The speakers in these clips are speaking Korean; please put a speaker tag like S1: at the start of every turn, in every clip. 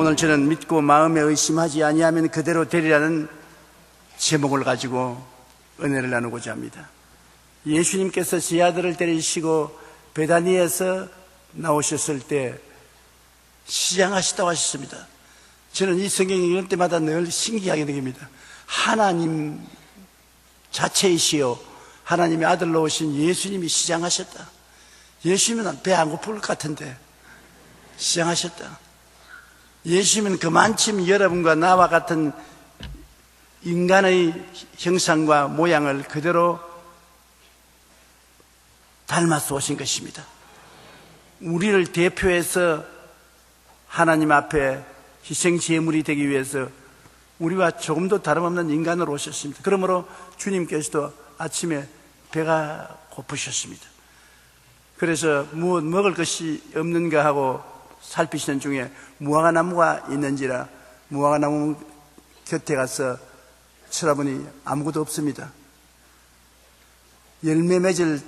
S1: 오늘 저는 믿고 마음에 의심하지 아니하면 그대로 되리라는 제목을 가지고 은혜를 나누고자 합니다. 예수님께서 제 아들을 데리시고 베다니에서 나오셨을 때 시장하시다고 하셨습니다. 저는 이 성경 읽을 때마다 늘 신기하게 느낍니다. 하나님 자체이시요 하나님의 아들로 오신 예수님이 시장하셨다. 예수님은 배 안 고플 것 같은데 시장하셨다. 예수님은 그만큼 여러분과 나와 같은 인간의 형상과 모양을 그대로 닮아서 오신 것입니다. 우리를 대표해서 하나님 앞에 희생제물이 되기 위해서 우리와 조금도 다름없는 인간으로 오셨습니다. 그러므로 주님께서도 아침에 배가 고프셨습니다. 그래서 무엇 먹을 것이 없는가 하고 살피시는 중에 무화과나무가 있는지라 무화과나무 곁에 가서 쳐다보니 아무것도 없습니다. 열매 맺을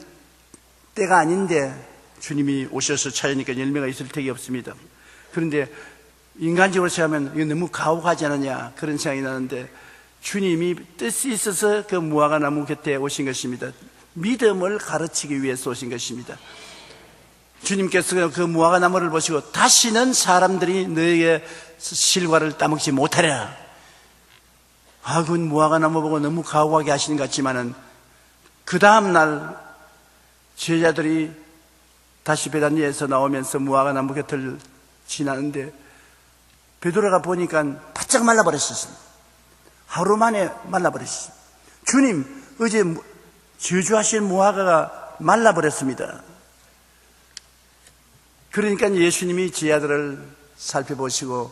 S1: 때가 아닌데 주님이 오셔서 찾으니까 열매가 있을 택이 없습니다. 그런데 인간적으로 생각하면 이거 너무 가혹하지 않느냐 그런 생각이 나는데 주님이 뜻이 있어서 그 무화과나무 곁에 오신 것입니다. 믿음을 가르치기 위해서 오신 것입니다. 주님께서 그 무화과나무를 보시고 다시는 사람들이 너에게 실과를 따먹지 못하리라. 그건 무화과나무 보고 너무 가혹하게 하시는 것 같지만은 그 다음날 제자들이 다시 베다니에서 나오면서 무화과나무 곁을 지나는데 베드로가 보니까 바짝 말라버렸습니다. 하루 만에 말라버렸습니다. 주님, 어제 저주하신 무화과가 말라버렸습니다. 그러니까 예수님이 제 아들을 살펴보시고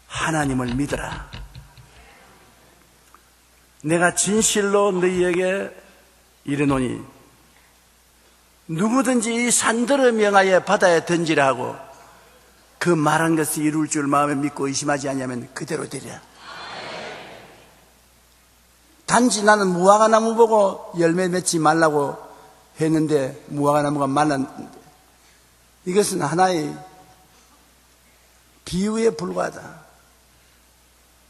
S1: 하나님을 믿어라. 내가 진실로 너희에게 이르노니 누구든지 이 산들을 명하여 바다에 던지라 하고 그 말한 것을 이룰 줄 마음에 믿고 의심하지 아니하면 그대로 되리라. 단지 나는 무화과나무 보고 열매 맺지 말라고 했는데 무화과나무가 말랐는데 이것은 하나의 비유에 불과하다.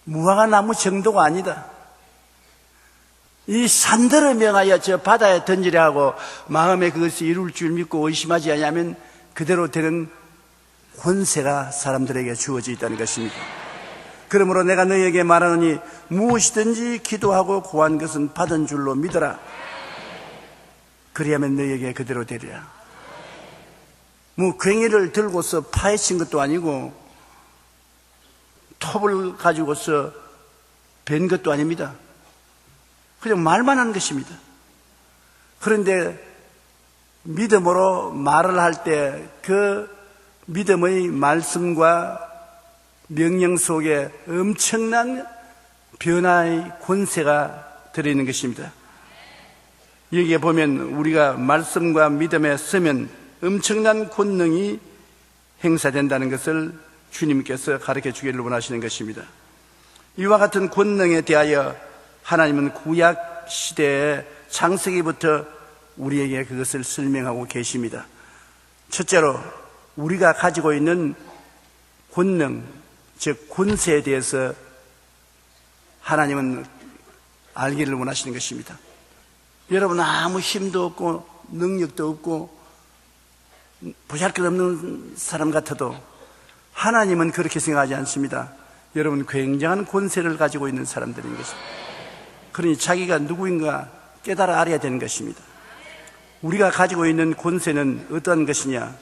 S1: 무화과나무 정도가 아니다. 이 산들을 명하여 저 바다에 던지려 하고 마음에 그것이 이룰 줄 믿고 의심하지 아니하면 그대로 되는 권세가 사람들에게 주어져 있다는 것입니다. 그러므로 내가 너희에게 말하노니 무엇이든지 기도하고 구한 것은 받은 줄로 믿어라. 그리하면 너희에게 그대로 되리라. 괭이를 들고서 파헤친 것도 아니고 톱을 가지고서 벤 것도 아닙니다. 그냥 말만 한 것입니다. 그런데 믿음으로 말을 할 때 그 믿음의 말씀과 명령 속에 엄청난 변화의 권세가 들어있는 것입니다. 여기에 보면 우리가 말씀과 믿음에 서면 엄청난 권능이 행사된다는 것을 주님께서 가르쳐 주기를 원하시는 것입니다. 이와 같은 권능에 대하여 하나님은 구약 시대의 창세기부터 우리에게 그것을 설명하고 계십니다. 첫째로 우리가 가지고 있는 권능, 즉 권세에 대해서 하나님은 알기를 원하시는 것입니다. 여러분 아무 힘도 없고 능력도 없고 보잘것없는 사람 같아도 하나님은 그렇게 생각하지 않습니다. 여러분 굉장한 권세를 가지고 있는 사람들인 것입니다. 그러니 자기가 누구인가 깨달아 알아야 되는 것입니다. 우리가 가지고 있는 권세는 어떤 것이냐?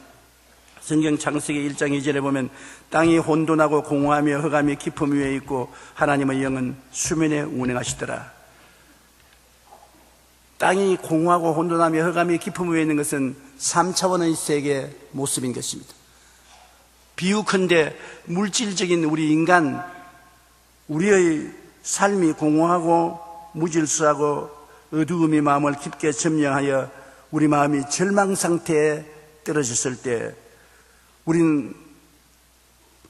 S1: 성경 창세기 1장 2절에 보면 땅이 혼돈하고 공허하며 흑암이 깊음 위에 있고 하나님의 영은 수면에 운행하시더라. 땅이 공허하고 혼돈하며 흑암이 깊음 위에 있는 것은 3차원의 세계의 모습인 것입니다. 비유컨대 물질적인 우리 인간, 우리의 삶이 공허하고 무질서하고 어두움이 마음을 깊게 점령하여 우리 마음이 절망 상태에 떨어졌을 때 우리는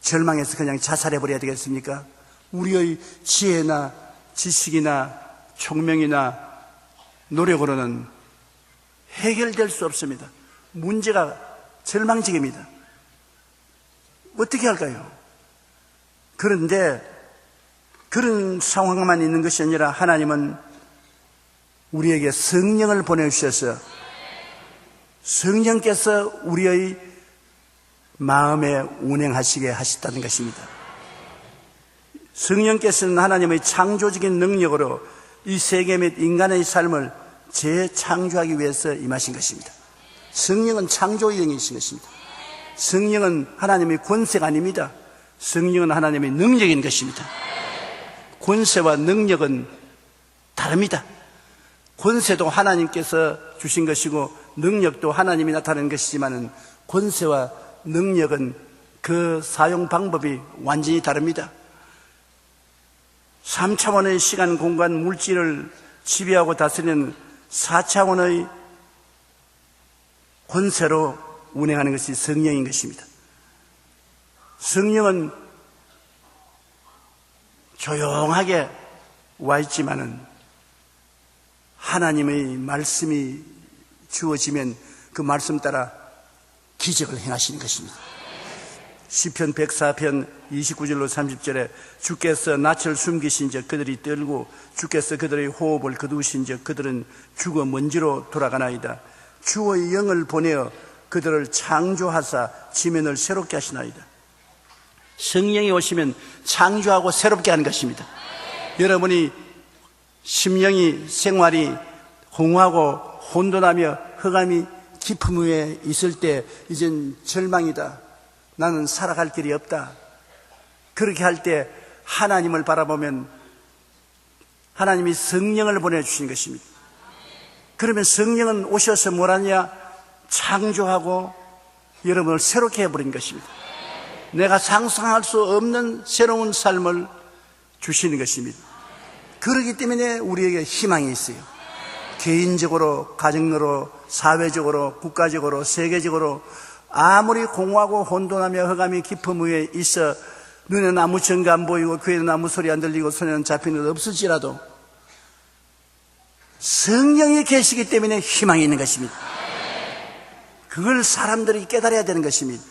S1: 절망해서 그냥 자살해버려야 되겠습니까? 우리의 지혜나 지식이나 총명이나 노력으로는 해결될 수 없습니다. 문제가 절망적입니다. 어떻게 할까요? 그런데 그런 상황만 있는 것이 아니라 하나님은 우리에게 성령을 보내주셔서 성령께서 우리의 마음에 운행하시게 하셨다는 것입니다. 성령께서는 하나님의 창조적인 능력으로 이 세계 및 인간의 삶을 재창조하기 위해서 임하신 것입니다. 성령은 창조의 영이신 것입니다. 성령은 하나님의 권세가 아닙니다. 성령은 하나님의 능력인 것입니다. 권세와 능력은 다릅니다. 권세도 하나님께서 주신 것이고 능력도 하나님이 나타낸 것이지만 권세와 능력은 그 사용 방법이 완전히 다릅니다. 3차원의 시간, 공간, 물질을 지배하고 다스리는 4차원의 권세로 운행하는 것이 성령인 것입니다. 성령은 조용하게 와 있지만은 하나님의 말씀이 주어지면 그 말씀 따라 기적을 행하시는 것입니다. 시편 104편 29절로 30절에 주께서 낯을 숨기신 적 그들이 떨고 주께서 그들의 호흡을 거두신 적 그들은 죽어 먼지로 돌아가나이다. 주의 영을 보내어 그들을 창조하사 지면을 새롭게 하시나이다. 성령이 오시면 창조하고 새롭게 하는 것입니다. 여러분이 심령이 생활이 공허하고 혼돈하며 흑암이 깊음 위에 있을 때 이젠 절망이다. 나는 살아갈 길이 없다. 그렇게 할 때 하나님을 바라보면 하나님이 성령을 보내주신 것입니다. 그러면 성령은 오셔서 뭘 하냐? 창조하고 여러분을 새롭게 해버린 것입니다. 내가 상상할 수 없는 새로운 삶을 주시는 것입니다. 그렇기 때문에 우리에게 희망이 있어요. 개인적으로, 가정으로, 사회적으로, 국가적으로, 세계적으로 아무리 공허하고 혼돈하며 흑암이 깊음 위에 있어 눈에는 아무 증거 안 보이고 귀에는 아무 소리 안 들리고 손에는 잡히는 것 없을지라도 성령이 계시기 때문에 희망이 있는 것입니다. 그걸 사람들이 깨달아야 되는 것입니다.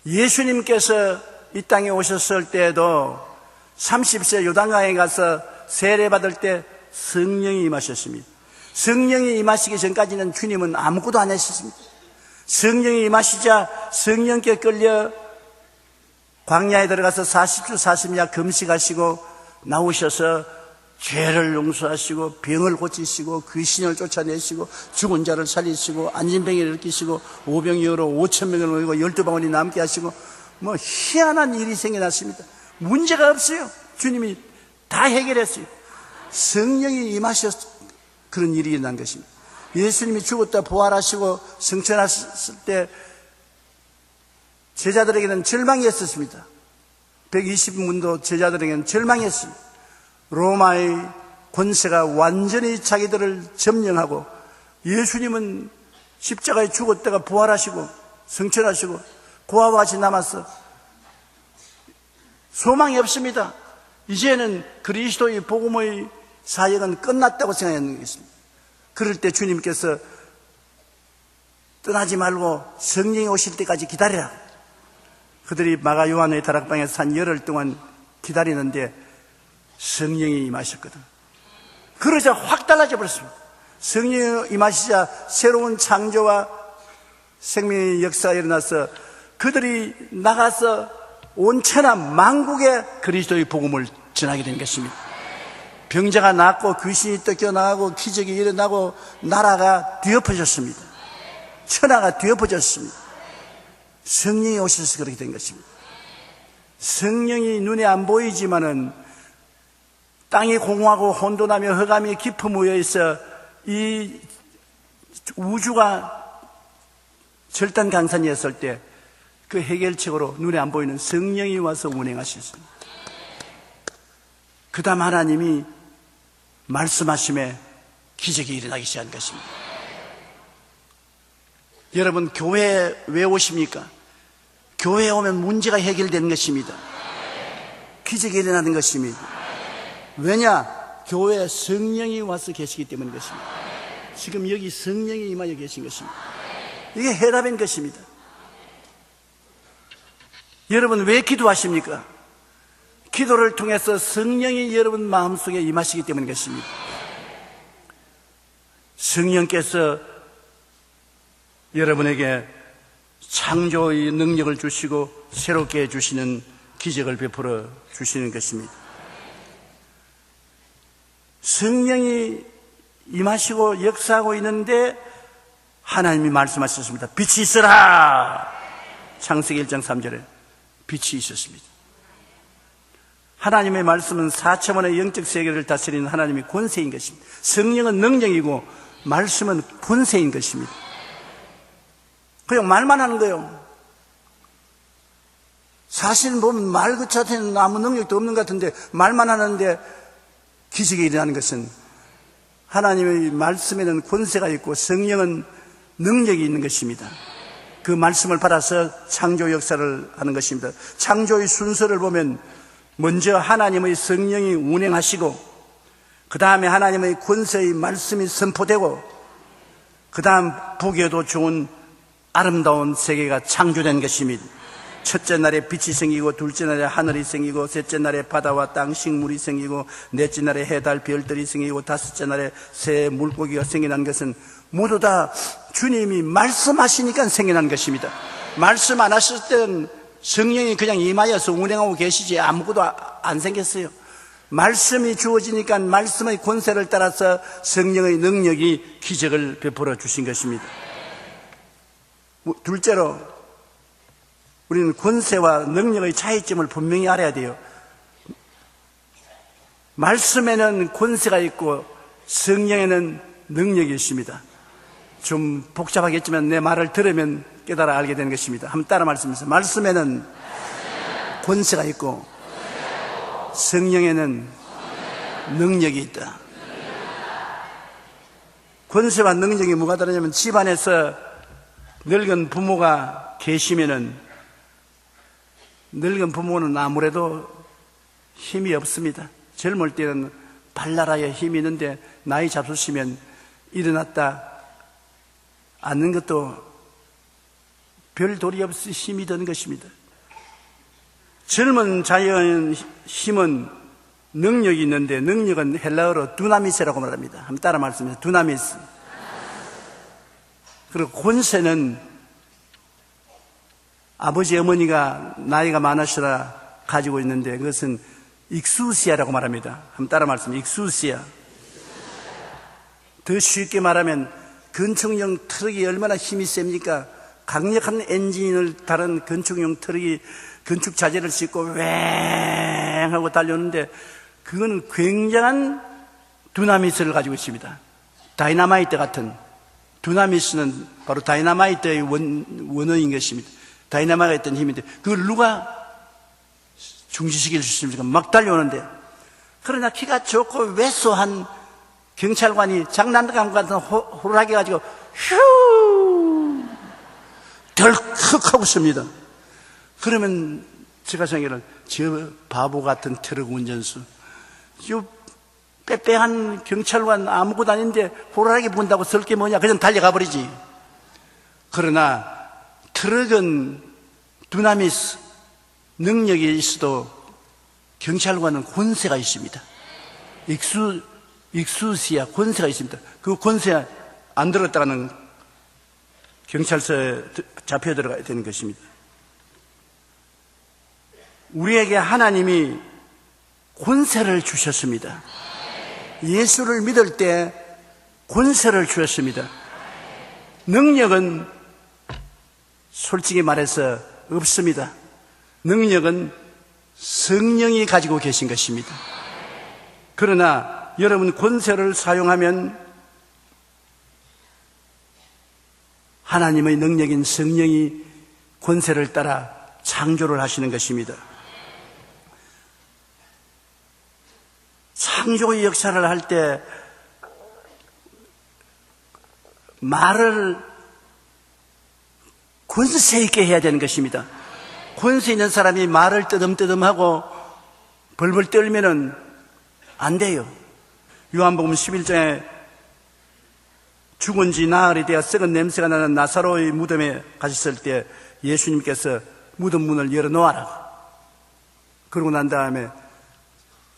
S1: 예수님께서 이 땅에 오셨을 때에도 30세 요단강에 가서 세례받을 때 성령이 임하셨습니다. 성령이 임하시기 전까지는 주님은 아무것도 안 하셨습니다. 성령이 임하시자 성령께 끌려 광야에 들어가서 40주 40야 금식하시고 나오셔서 죄를 용서하시고 병을 고치시고 귀신을 쫓아내시고 죽은 자를 살리시고 안진병이를 일으키시고 오병이어로 5,000명을 모이고 12방울이 남게 하시고 뭐 희한한 일이 생겨났습니다. 문제가 없어요. 주님이 다 해결했어요. 성령이 임하셔서 그런 일이 일어난 것입니다. 예수님이 죽었다 부활하시고 승천하셨을 때 제자들에게는 절망이었습니다. 120문도 제자들에게는 절망이었습니다. 로마의 권세가 완전히 자기들을 점령하고 예수님은 십자가에 죽었다가 부활하시고 승천하시고 그와 같이 남아서 소망이 없습니다. 이제는 그리스도의 복음의 사역은 끝났다고 생각하는 것입니다. 그럴 때 주님께서 떠나지 말고 성령이 오실 때까지 기다리라. 그들이 마가 요한의 다락방에서 한 열흘 동안 기다리는데 성령이 임하셨거든. 그러자 확 달라져 버렸습니다. 성령이 임하시자 새로운 창조와 생명의 역사가 일어나서 그들이 나가서 온 천하 만국에 그리스도의 복음을 전하게 된 것입니다. 병자가 낫고 귀신이 쫓겨나고 기적이 일어나고 나라가 뒤엎어졌습니다. 천하가 뒤엎어졌습니다. 성령이 오셔서 그렇게 된 것입니다. 성령이 눈에 안 보이지만은 땅이 공허하고 혼돈하며 흑암이 깊음 위에 있어 이 우주가 절단강산이었을 때 그 해결책으로 눈에 안 보이는 성령이 와서 운행하셨습니다. 그 다음 하나님이 말씀하심에 기적이 일어나기 시작한 것입니다. 여러분 교회에 왜 오십니까? 교회에 오면 문제가 해결되는 것입니다. 기적이 일어나는 것입니다. 왜냐? 교회에 성령이 와서 계시기 때문인 것입니다. 지금 여기 성령이 임하여 계신 것입니다. 이게 해답인 것입니다. 여러분 왜 기도하십니까? 기도를 통해서 성령이 여러분 마음속에 임하시기 때문인 것입니다. 성령께서 여러분에게 창조의 능력을 주시고 새롭게 해주시는 기적을 베풀어 주시는 것입니다. 성령이 임하시고 역사하고 있는데 하나님이 말씀하셨습니다. 빛이 있어라. 창세기 1장 3절에 빛이 있었습니다. 하나님의 말씀은 4천원의 영적 세계를 다스리는 하나님의 권세인 것입니다. 성령은 능력이고 말씀은 권세인 것입니다. 그냥 말만 하는 거예요. 사실 보면 말 그 자체는 아무 능력도 없는 것 같은데 말만 하는데 기적이 일어나는 것은 하나님의 말씀에는 권세가 있고 성령은 능력이 있는 것입니다. 그 말씀을 받아서 창조 역사를 하는 것입니다. 창조의 순서를 보면 먼저 하나님의 성령이 운행하시고 그 다음에 하나님의 권세의 말씀이 선포되고 그 다음 보기에도 좋은 아름다운 세계가 창조된 것입니다. 첫째 날에 빛이 생기고 둘째 날에 하늘이 생기고 셋째 날에 바다와 땅 식물이 생기고 넷째 날에 해, 달, 별들이 생기고 다섯째 날에 새 물고기가 생겨난 것은 모두 다 주님이 말씀하시니까 생겨난 것입니다. 말씀 안 하실 때는 성령이 그냥 임하여서 운행하고 계시지 아무것도 안 생겼어요. 말씀이 주어지니까 말씀의 권세를 따라서 성령의 능력이 기적을 베풀어 주신 것입니다. 둘째로 우리는 권세와 능력의 차이점을 분명히 알아야 돼요. 말씀에는 권세가 있고 성령에는 능력이 있습니다. 좀 복잡하겠지만 내 말을 들으면 깨달아 알게 되는 것입니다. 한번 따라 말씀하세요. 말씀에는 권세가 있고 성령에는 능력이 있다. 권세와 능력이 뭐가 다르냐면 집안에서 늙은 부모가 계시면은 늙은 부모는 아무래도 힘이 없습니다. 젊을 때는 발랄하여 힘이 있는데 나이 잡수시면 일어났다 앉는 것도 별 도리 없이 힘이 드는 것입니다. 젊은 자연 힘은 능력이 있는데 능력은 헬라어로 두나미스라고 말합니다. 한번 따라 말씀해주세요. 두나미스. 그리고 권세는 아버지 어머니가 나이가 많으시라 가지고 있는데 그것은 익수시아라고 말합니다. 한번 따라 말씀해주세요. 익수시아. 더 쉽게 말하면 건축용 트럭이 얼마나 힘이 셉니까? 강력한 엔진을 다른 건축용 트럭이 건축 자재를 싣고 왱 하고 달렸는데 그거는 굉장한 두나미스를 가지고 있습니다. 다이나마이트 같은. 두나미스는 바로 다이나마이트의 원어인 것입니다. 다이나마이트는 힘인데 그걸 누가 중지시킬 수 있습니까? 막 달려오는데. 그러나 키가 좋고 왜소한 경찰관이 장난감 같은 호루라기 가지고 휴 덜컥 하고 있습니다. 그러면 제가 생각에는 저 바보 같은 트럭 운전수, 저 빼빼한 경찰관 아무것도 아닌데 호루라기 분다고 쓸 게 뭐냐, 그냥 달려가 버리지. 그러나 트럭은 두나미스 능력이 있어도 경찰관은 권세가 있습니다. 익수시아 권세가 있습니다. 그 권세 안 들었다가는 경찰서에 잡혀 들어가야 되는 것입니다. 우리에게 하나님이 권세를 주셨습니다. 예수를 믿을 때 권세를 주셨습니다. 능력은 솔직히 말해서 없습니다. 능력은 성령이 가지고 계신 것입니다. 그러나 여러분 권세를 사용하면 하나님의 능력인 성령이 권세를 따라 창조를 하시는 것입니다. 창조의 역사를 할 때 말을 권세 있게 해야 되는 것입니다. 권세 있는 사람이 말을 뜨듬뜨듬하고 벌벌 떨면은 안 돼요. 요한복음 11장에 죽은 지 나흘이 되어 썩은 냄새가 나는 나사로의 무덤에 가셨을 때 예수님께서 무덤 문을 열어놓아라. 그러고 난 다음에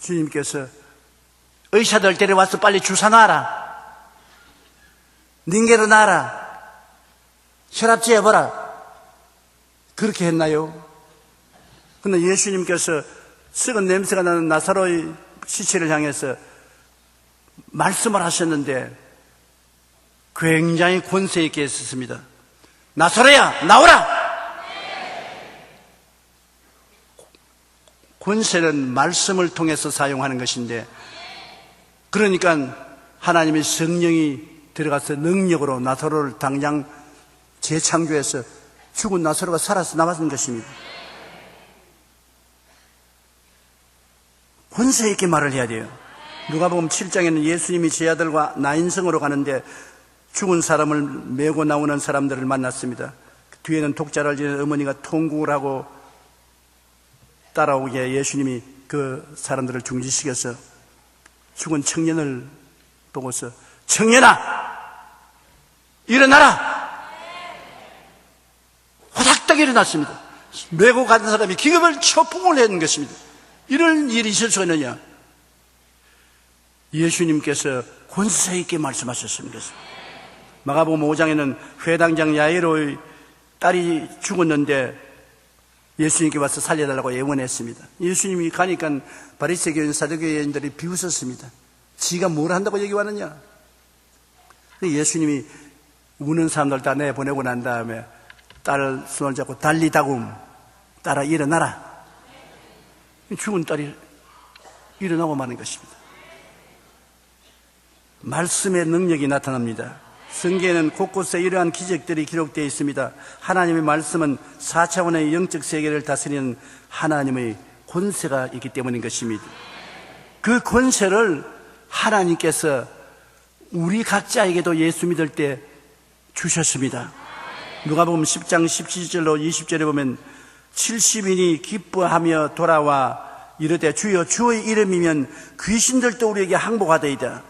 S1: 주님께서 의사들 데려와서 빨리 주사 놔라. 닝게로 놔라. 혈압 재어보라. 그렇게 했나요? 근데 예수님께서 썩은 냄새가 나는 나사로의 시체를 향해서 말씀을 하셨는데 굉장히 권세 있게 했었습니다. 나사로야, 나오라! 권세는 말씀을 통해서 사용하는 것인데, 그러니까 하나님의 성령이 들어가서 능력으로 나사로를 당장 재창조해서 죽은 나사로가 살아서 남았는 것입니다. 권세 있게 말을 해야 돼요. 누가복음 7장에는 예수님이 제 아들과 나인성으로 가는데 죽은 사람을 메고 나오는 사람들을 만났습니다. 뒤에는 독자를 지는 어머니가 통곡을 하고 따라오기에 예수님이 그 사람들을 중지시켜서 죽은 청년을 보고서 청년아, 일어나라! 호닥닥 일어났습니다. 메고 가는 사람이 기겁을 초풍을 했는 것입니다. 이런 일이 있을 수가 있느냐? 예수님께서 권세 있게 말씀하셨습니다. 마가복음 5장에는 회당장 야이로의 딸이 죽었는데 예수님께 와서 살려달라고 예언했습니다. 예수님이 가니까 바리새교인 사두개인들이 비웃었습니다. 지가 뭘 한다고 여기 왔느냐? 예수님이 우는 사람들 다 내보내고 난 다음에 딸을 손을 잡고 달리다굼, 딸아 일어나라. 죽은 딸이 일어나고 마는 것입니다. 말씀의 능력이 나타납니다. 성경에는 곳곳에 이러한 기적들이 기록되어 있습니다. 하나님의 말씀은 4차원의 영적 세계를 다스리는 하나님의 권세가 있기 때문인 것입니다. 그 권세를 하나님께서 우리 각자에게도 예수 믿을 때 주셨습니다. 누가복음 10장 17절로 20절에 보면 70인이 기뻐하며 돌아와 이르되 주여 주의 이름이면 귀신들도 우리에게 항복하더이다.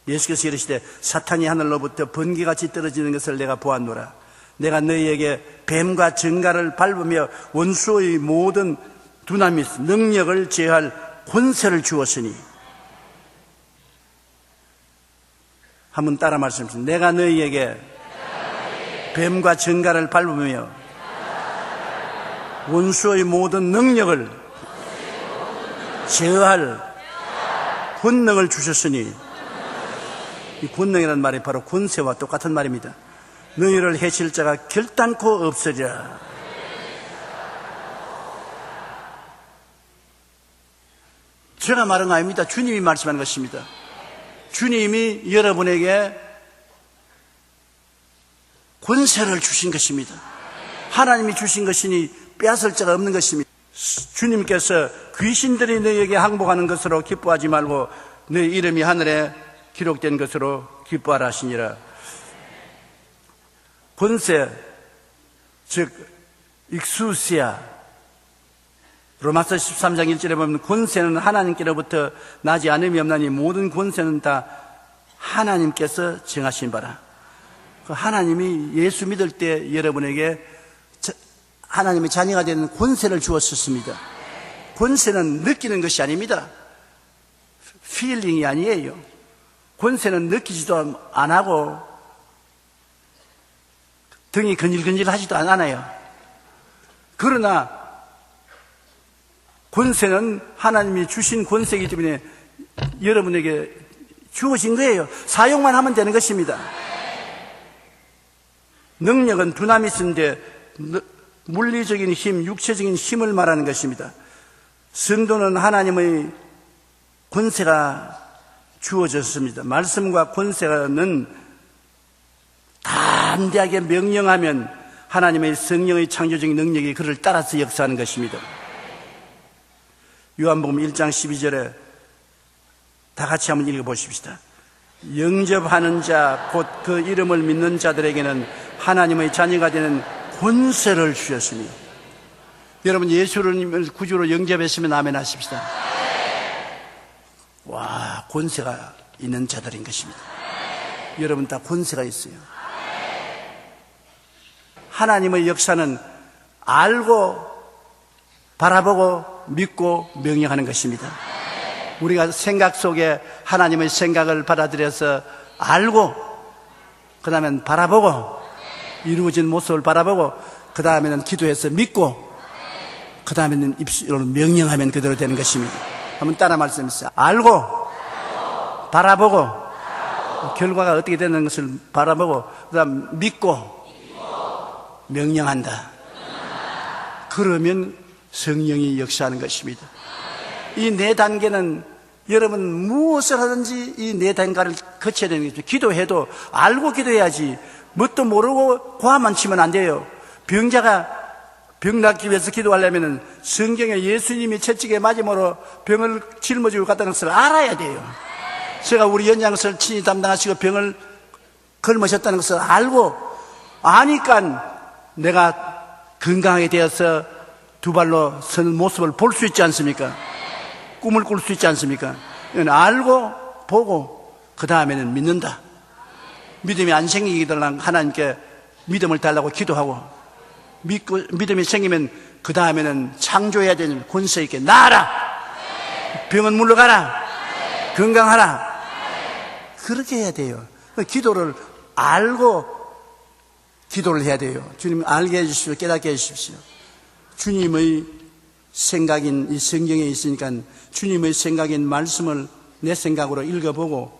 S1: 예수께서 이르시되 사탄이 하늘로부터 번개같이 떨어지는 것을 내가 보았노라. 내가 너희에게 뱀과 정갈을 밟으며 원수의 모든 두나mis 능력을 제할 권세를 주었으니. 한번 따라 말씀하십시오. 내가 너희에게 뱀과 정갈을 밟으며 원수의 모든 능력을 제어할 권능을 주셨으니. 이 권능이라는 말이 바로 권세와 똑같은 말입니다. 너희를 해칠 자가 결단코 없으리라. 제가 말한 거 아닙니다. 주님이 말씀하는 것입니다. 주님이 여러분에게 권세를 주신 것입니다. 하나님이 주신 것이니 빼앗을 자가 없는 것입니다. 주님께서 귀신들이 너희에게 항복하는 것으로 기뻐하지 말고 너희 이름이 하늘에 기록된 것으로 기뻐하라 하시니라. 권세, 즉 익수시아, 로마서 13장 1절에 보면 권세는 하나님께로부터 나지 않음이 없나니 모든 권세는 다 하나님께서 정하신 바라. 하나님이 예수 믿을 때 여러분에게 하나님의 자녀가 되는 권세를 주었습니다. 권세는 느끼는 것이 아닙니다. 필링이 아니에요. 권세는 느끼지도 안 하고 등이 근질근질 하지도 않아요. 그러나 권세는 하나님이 주신 권세이기 때문에 여러분에게 주어진 거예요. 사용만 하면 되는 것입니다. 능력은 두나미스인데 물리적인 힘, 육체적인 힘을 말하는 것입니다. 성도는 하나님의 권세가 주어졌습니다. 말씀과 권세는 담대하게 명령하면 하나님의 성령의 창조적인 능력이 그를 따라서 역사하는 것입니다. 요한복음 1장 12절에 다 같이 한번 읽어보십시다. 영접하는 자, 곧 그 이름을 믿는 자들에게는 하나님의 자녀가 되는 권세를 주셨으니. 여러분 예수님을 구주로 영접했으면 아멘 하십시다. 와, 권세가 있는 자들인 것입니다. 여러분 다 권세가 있어요. 하나님의 역사는 알고 바라보고 믿고 명령하는 것입니다. 우리가 생각 속에 하나님의 생각을 받아들여서 알고 그 다음엔 바라보고 이루어진 모습을 바라보고 그 다음에는 기도해서 믿고 그 다음에는 입술로 명령하면 그대로 되는 것입니다. 한번 따라 말씀해주세요. 알고 바라보고 결과가 어떻게 되는 것을 바라보고 그 다음 믿고 명령한다. 그러면 성령이 역사하는 것입니다. 이 네 단계는 여러분 무엇을 하든지 이 네 단계를 거쳐야 되는 거죠. 기도해도 알고 기도해야지 뭣도 모르고 고함만 치면 안 돼요. 병자가 병 낫기 위해서 기도하려면 성경에 예수님이 채찍에 맞음으로 병을 짊어지고 갔다는 것을 알아야 돼요. 제가 우리 연장을 친히 담당하시고 병을 걸으셨다는 것을 알고 아니까 내가 건강하게 되어서 두 발로 서는 모습을 볼 수 있지 않습니까? 꿈을 꿀 수 있지 않습니까? 이건 알고 보고 그 다음에는 믿는다. 믿음이 안 생기게 되려면 하나님께 믿음을 달라고 기도하고 믿음이 생기면 그 다음에는 창조해야 되는 권세 있게 나아라. 병은 물러가라. 건강하라. 그렇게 해야 돼요. 기도를 알고 기도를 해야 돼요. 주님 알게 해주십시오. 깨닫게 해주십시오. 주님의 생각인 이 성경에 있으니까 주님의 생각인 말씀을 내 생각으로 읽어보고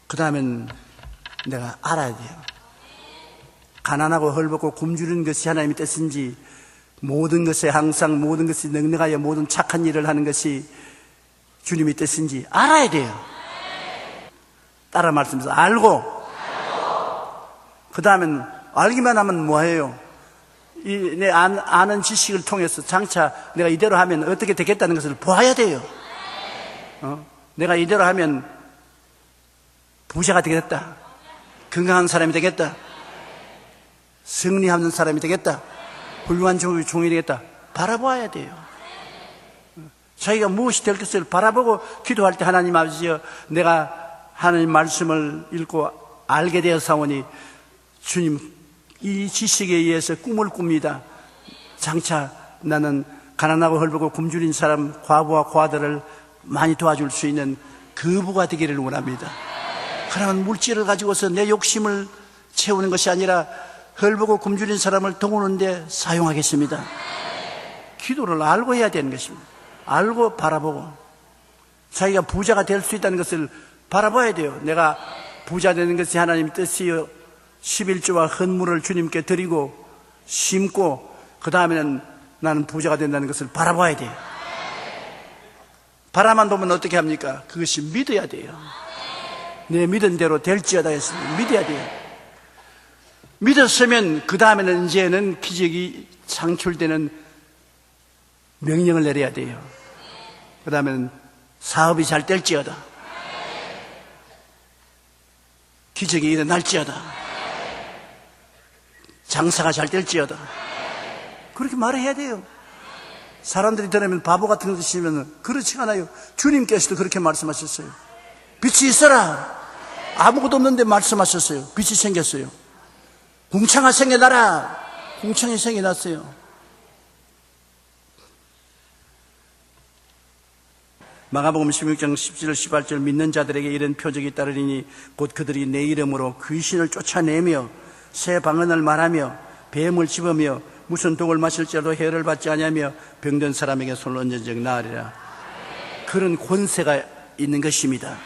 S1: 그 다음엔 내가 알아야 돼요. 가난하고 헐벗고 굶주리는 것이 하나님의 뜻인지 모든 것에 항상 모든 것이 넉넉하여 모든 착한 일을 하는 것이 주님의 뜻인지 알아야 돼요. 따라 말씀해서 알고 그 다음엔 알기만 하면 뭐해요? 내 아는 지식을 통해서 장차 내가 이대로 하면 어떻게 되겠다는 것을 보아야 돼요. 내가 이대로 하면 부자가 되겠다. 건강한 사람이 되겠다. 승리하는 사람이 되겠다. 훌륭한 종이 되겠다. 바라보아야 돼요. 자기가 무엇이 될 것을 바라보고 기도할 때 하나님 아버지여 내가 하나님 말씀을 읽고 알게 되어 사오니 주님 이 지식에 의해서 꿈을 꿉니다. 장차 나는 가난하고 헐벗고 굶주린 사람 과부와 과들을 많이 도와줄 수 있는 거부가 되기를 원합니다. 그러면 물질을 가지고서 내 욕심을 채우는 것이 아니라 헐벗고 굶주린 사람을 도우는 데 사용하겠습니다. 기도를 알고 해야 되는 것입니다. 알고 바라보고 자기가 부자가 될 수 있다는 것을 바라봐야 돼요. 내가 부자 되는 것이 하나님 뜻이요 11조와 헌물을 주님께 드리고 심고 그 다음에는 나는 부자가 된다는 것을 바라봐야 돼요. 바라만 보면 어떻게 합니까? 그것이 믿어야 돼요. 내 믿은 대로 될지어다 했으니 믿어야 돼요. 믿었으면 그 다음에는 이제는 기적이 창출되는 명령을 내려야 돼요. 그 다음에는 사업이 잘 될지어다. 기적이 일어날지어다. 장사가 잘 될지어다. 그렇게 말해야 돼요. 사람들이 들으면 바보 같은 것이면 그렇지 않아요. 주님께서도 그렇게 말씀하셨어요. 빛이 있어라. 아무것도 없는데 말씀하셨어요. 빛이 생겼어요. 궁창아 생겨나라. 궁창이 생겨났어요. 마가복음 16장 17절 18절 믿는 자들에게 이런 표적이 따르리니 곧 그들이 내 이름으로 귀신을 쫓아내며 새 방언을 말하며 뱀을 집으며 무슨 독을 마실지라도 해를 받지 아니하며 병든 사람에게 손을 얹은 적 나으리라. 그런 권세가 있는 것입니다.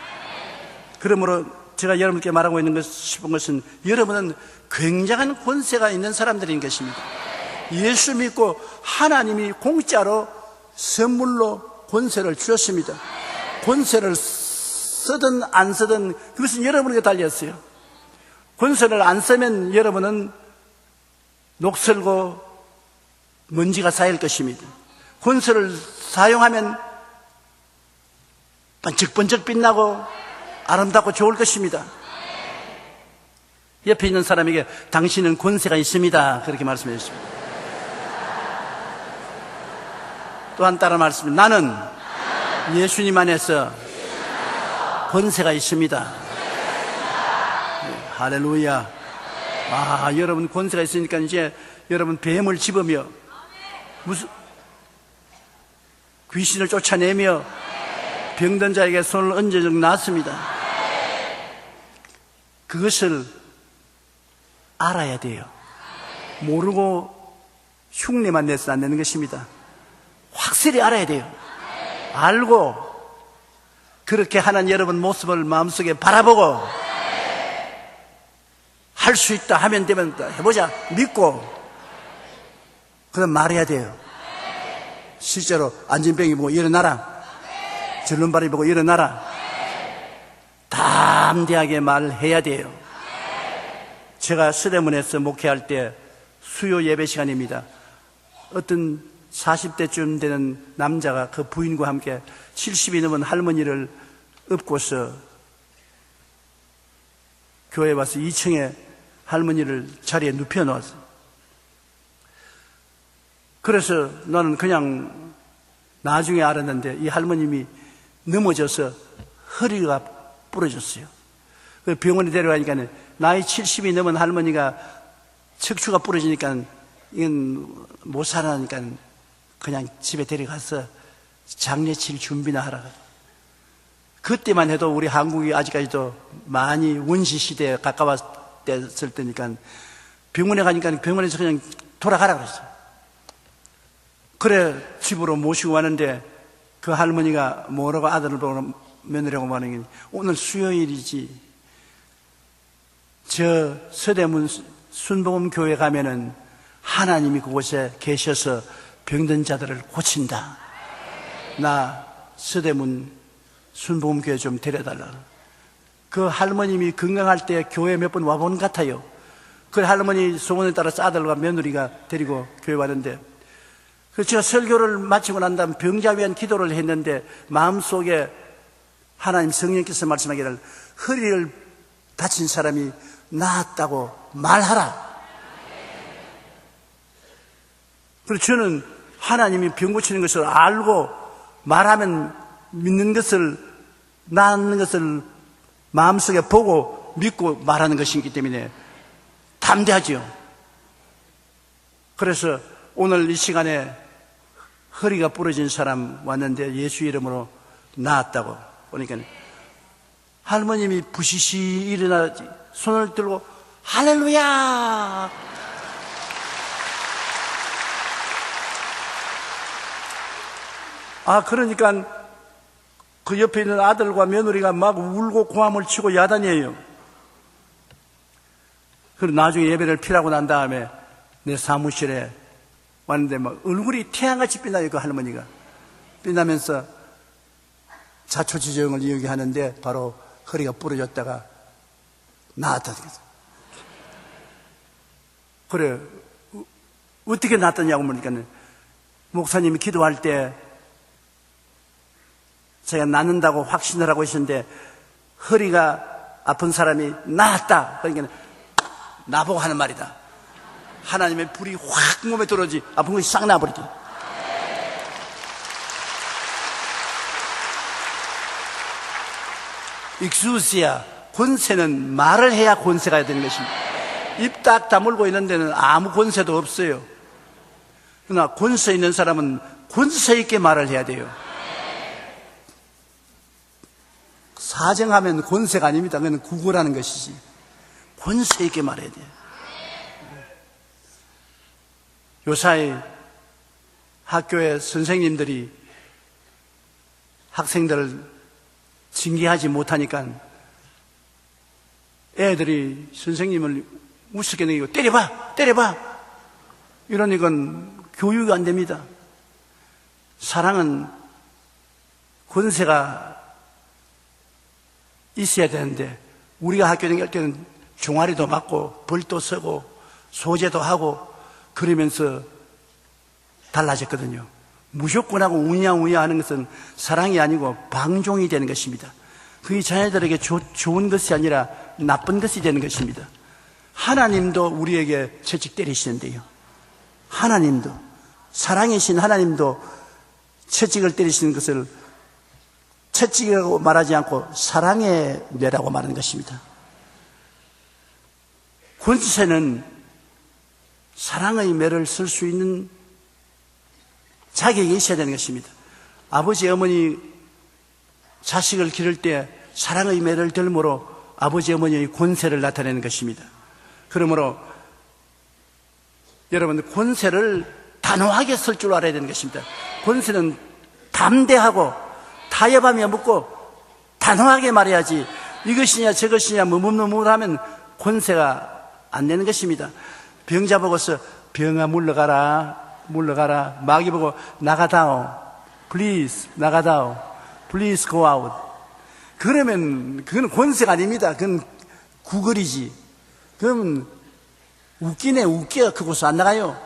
S1: 그러므로 제가 여러분께 말하고 있는 싶은 것은 여러분은 굉장한 권세가 있는 사람들인 것입니다. 예수 믿고 하나님이 공짜로 선물로 권세를 주셨습니다. 권세를 쓰든 안 쓰든 그것은 여러분에게 달렸어요. 권세를 안 쓰면 여러분은 녹슬고 먼지가 쌓일 것입니다. 권세를 사용하면 번쩍번쩍 빛나고 아름답고 좋을 것입니다. 옆에 있는 사람에게 당신은 권세가 있습니다. 그렇게 말씀해 주십니다. 또한 따라 말씀해 나는 예수님 안에서 권세가 있습니다. 할렐루야. 여러분 권세가 있으니까 이제 여러분 뱀을 집으며 무슨 귀신을 쫓아내며 병든 자에게 손을 얹어 놨습니다. 그것을 알아야 돼요. 모르고 흉내만 내서 안 되는 것입니다. 확실히 알아야 돼요. 알고 그렇게 하는 여러분 모습을 마음속에 바라보고 할 수 있다 하면 되면 해보자 믿고 그럼 말해야 돼요. 실제로 안진병이 보고 일어나라, 절름발이 보고 일어나라, 담대하게 말해야 돼요. 제가 서대문에서 목회할 때 수요 예배 시간입니다. 어떤 40대쯤 되는 남자가 그 부인과 함께 70이 넘은 할머니를 업고서 교회에 와서 2층에 할머니를 자리에 눕혀놓았어요. 그래서 나는 그냥 나중에 알았는데 이 할머님이 넘어져서 허리가 부러졌어요. 병원에 데려가니까 나이 70이 넘은 할머니가 척추가 부러지니까 이건 못 살아나니까 그냥 집에 데려가서 장례칠 준비나 하라. 그때만 해도 우리 한국이 아직까지도 많이 원시 시대에 가까웠을 때니까 병원에 가니까 병원에서 그냥 돌아가라 그랬어요. 그래 집으로 모시고 왔는데 그 할머니가 뭐라고 아들을 보고 며느리라고 말하는 게 오늘 수요일이지 저 서대문 순복음교회 가면은 하나님이 그곳에 계셔서 병든 자들을 고친다. 나 서대문 순복음교회 좀 데려달라. 그 할머님이 건강할 때 교회 몇 번 와본 것 같아요. 그 할머니 소원에 따라서 아들과 며느리가 데리고 교회 왔는데 그래서 제가 설교를 마치고 난 다음 병자 위한 기도를 했는데 마음속에 하나님 성령께서 말씀하기를 허리를 다친 사람이 나았다고 말하라. 그래서 저는 하나님이 병 고치는 것을 알고 말하면 믿는 것을 나는 것을 마음속에 보고 믿고 말하는 것이기 때문에 담대하지요. 그래서 오늘 이 시간에 허리가 부러진 사람 왔는데 예수 이름으로 나았다고 보니까 할머님이 부시시 일어나 손을 들고 할렐루야. 그러니까 그 옆에 있는 아들과 며느리가 막 울고 고함을 치고 야단이에요. 그리고 나중에 예배를 피라고 난 다음에 내 사무실에 왔는데 막 얼굴이 태양같이 빛나요. 그 할머니가 빛나면서 자초지정을 이야기하는데 바로 허리가 부러졌다가 나았다. 그래 어떻게 나았더냐고 물으니까 목사님이 기도할 때 제가 낫는다고 확신을 하고 있었는데 허리가 아픈 사람이 나았다. 그러니까 나보고 하는 말이다. 하나님의 불이 확 몸에 들어오지 아픈 것이 싹 나버리지. 익수시아 권세는 말을 해야 권세가 되는 것입니다. 입 딱 다물고 있는 데는 아무 권세도 없어요. 그러나 권세 있는 사람은 권세 있게 말을 해야 돼요. 사정하면 권세가 아닙니다. 그건 구구라는 것이지. 권세 있게 말해야 돼요. 요사이 학교의 선생님들이 학생들을 징계하지 못하니까 애들이 선생님을 우습게 내기고 때려봐 이러니까 교육이 안 됩니다. 사랑은 권세가 있어야 되는데 우리가 학교 다닐 때는 종아리도 맞고 벌도 서고 소재도 하고 그러면서 달라졌거든요. 무조건 하고 우냐우냐 하는 것은 사랑이 아니고 방종이 되는 것입니다. 그게 자녀들에게 좋은 것이 아니라 나쁜 것이 되는 것입니다. 하나님도 우리에게 채찍 때리시는데요. 하나님도 사랑이신 하나님도 채찍을 때리시는 것을 채찍이라고 말하지 않고 사랑의 뇌라고 말하는 것입니다. 권세는 사랑의 매를 쓸 수 있는 자격이 있어야 되는 것입니다. 아버지, 어머니 자식을 기를 때 사랑의 매를 들므로 아버지, 어머니의 권세를 나타내는 것입니다. 그러므로 여러분, 권세를 단호하게 쓸 줄 알아야 되는 것입니다. 권세는 담대하고 타협하며 묻고 단호하게 말해야지 이것이냐 저것이냐 머뭇머뭇하면 권세가 안 되는 것입니다. 병자 보고서 병아 물러가라, 물러가라. 마귀 보고 나가다오, please 나가다오, please go out. 그러면 그건 권세가 아닙니다. 그건 구걸이지. 그러면 웃기네, 웃겨. 그곳에 안 나가요.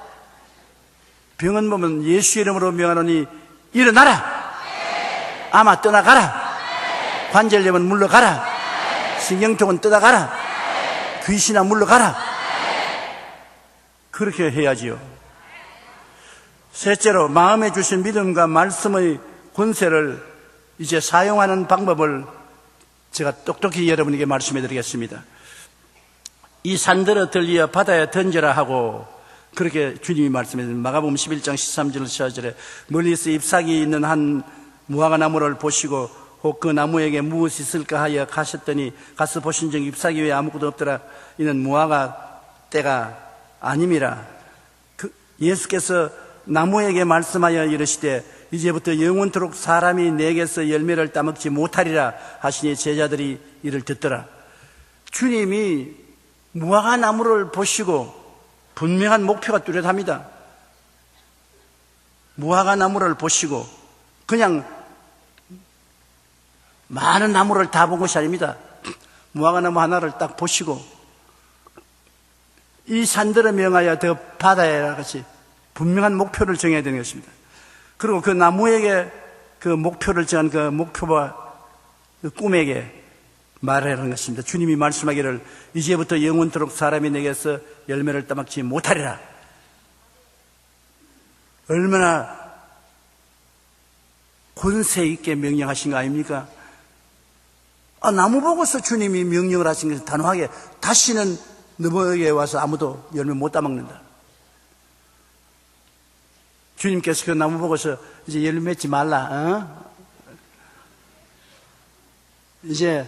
S1: 병원 보면 예수 이름으로 명하노니 일어나라, 아마 떠나가라, 관절염은 물러가라, 신경통은 떠나가라, 귀신아 물러가라. 그렇게 해야지요. 셋째로 마음에 주신 믿음과 말씀의 권세를 이제 사용하는 방법을 제가 똑똑히 여러분에게 말씀해 드리겠습니다. 이 산들어 들리어 바다에 던져라 하고 그렇게 주님이 말씀해 주신 마가복음 11장 13절 14절에 멀리서 잎사귀 있는 한 무화과 나무를 보시고 혹 그 나무에게 무엇이 있을까 하여 가셨더니 가서 보신 적 잎사귀 외에 아무것도 없더라. 이는 무화과 때가 아님이라. 예수께서 나무에게 말씀하여 이르시되 이제부터 영원토록 사람이 내게서 열매를 따먹지 못하리라 하시니 제자들이 이를 듣더라. 주님이 무화과 나무를 보시고 분명한 목표가 뚜렷합니다. 무화과 나무를 보시고 그냥 많은 나무를 다 본 것이 아닙니다. 무화과 나무 하나를 딱 보시고 이 산들을 명하여 더 바다에 같이 분명한 목표를 정해야 되는 것입니다. 그리고 그 나무에게 그 목표를 정한 그 목표와 그 꿈에게 말하는 것입니다. 주님이 말씀하기를 이제부터 영원토록 사람이 내게서 열매를 따먹지 못하리라. 얼마나 권세 있게 명령하신 거 아닙니까? 나무 보고서 주님이 명령을 하신 것은 단호하게 다시는 너에게 와서 아무도 열매 못 따먹는다. 주님께서 그 나무 보고서 이제 열매 맺지 말라. 이제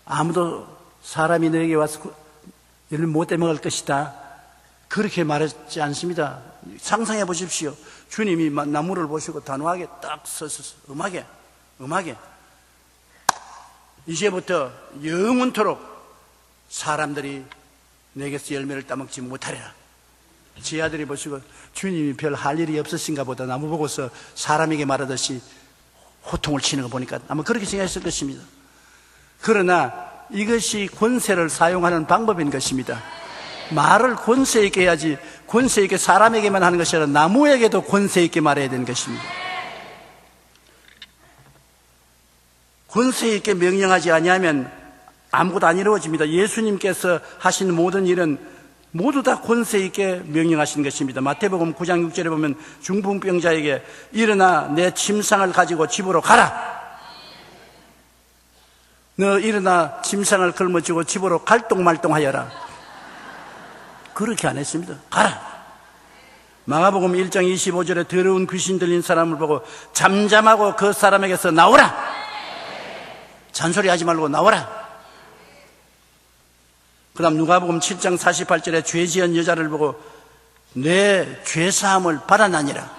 S1: 아무도 사람이 너에게 와서 열매 못 따먹을 것이다. 그렇게 말했지 않습니다. 상상해 보십시오. 주님이 나무를 보시고 단호하게 딱 서서 음하게 이제부터 영원토록 사람들이 내게서 열매를 따먹지 못하리라. 제 아들이 보시고 주님이 별 할 일이 없으신가 보다 나무 보고서 사람에게 말하듯이 호통을 치는 거 보니까 아마 그렇게 생각했을 것입니다. 그러나 이것이 권세를 사용하는 방법인 것입니다. 말을 권세 있게 해야지 권세 있게 사람에게만 하는 것이 아니라 나무에게도 권세 있게 말해야 되는 것입니다. 권세 있게 명령하지 아니하면 아무것도 안 이루어집니다. 예수님께서 하신 모든 일은 모두 다 권세 있게 명령하신 것입니다. 마태복음 9장 6절에 보면 중풍병자에게 일어나 내 침상을 가지고 집으로 가라. 너 일어나 침상을 걸머쥐고 집으로 갈똥말똥하여라. 그렇게 안 했습니다. 가라. 마가복음 1장 25절에 더러운 귀신 들린 사람을 보고 잠잠하고 그 사람에게서 나오라. 잔소리 하지 말고 나오라. 그 다음 누가복음 7장 48절에 죄 지은 여자를 보고 내 죄사함을 받아나니라.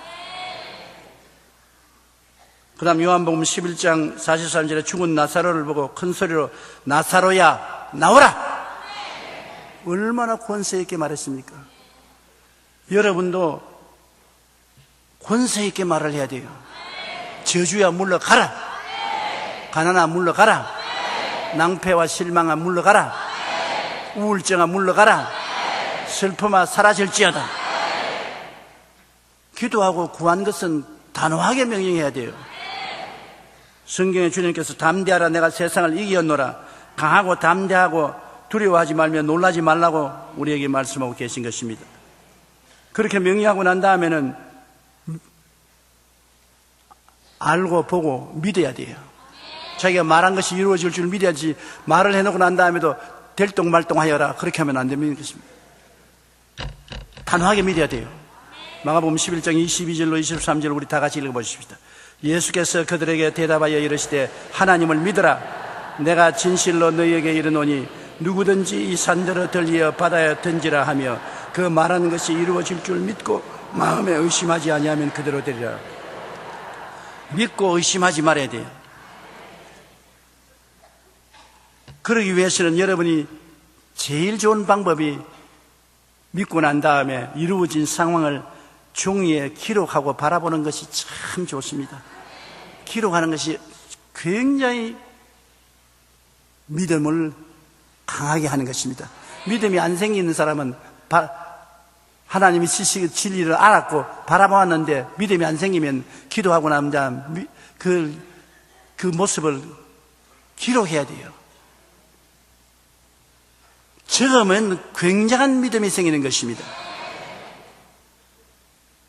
S1: 그 다음 요한복음 11장 43절에 죽은 나사로를 보고 큰 소리로 나사로야 나오라. 얼마나 권세 있게 말했습니까? 여러분도 권세 있게 말을 해야 돼요. 저주야 물러가라. 가난아 물러가라. 낭패와 실망아 물러가라. 우울증아 물러가라. 슬픔아 사라질지어다. 기도하고 구한 것은 단호하게 명령해야 돼요. 성경에 주님께서 담대하라 내가 세상을 이기었노라. 강하고 담대하고 두려워하지 말며 놀라지 말라고 우리에게 말씀하고 계신 것입니다. 그렇게 명령하고 난 다음에는 알고 보고 믿어야 돼요. 자기가 말한 것이 이루어질 줄 믿어야지 말을 해놓고 난 다음에도 될똥말똥하여라 그렇게 하면 안 되는 것입니다. 단호하게 믿어야 돼요. 마가복음 11장 22절로 23절 우리 다 같이 읽어보십시다. 예수께서 그들에게 대답하여 이르시되 하나님을 믿으라. 내가 진실로 너희에게 이르노니 누구든지 이 산들을 들리어 바다에 던지라 하며 그 말하는 것이 이루어질 줄 믿고 마음에 의심하지 아니하면 그대로 되리라. 믿고 의심하지 말아야 돼요. 그러기 위해서는 여러분이 제일 좋은 방법이 믿고 난 다음에 이루어진 상황을 종이에 기록하고 바라보는 것이 참 좋습니다. 기록하는 것이 굉장히 믿음을 강하게 하는 것입니다. 믿음이 안 생기는 사람은 하나님이 진리를 알았고 바라보았는데 믿음이 안 생기면 기도하고 난 다음 그 모습을 기록해야 돼요. 적으면 굉장한 믿음이 생기는 것입니다.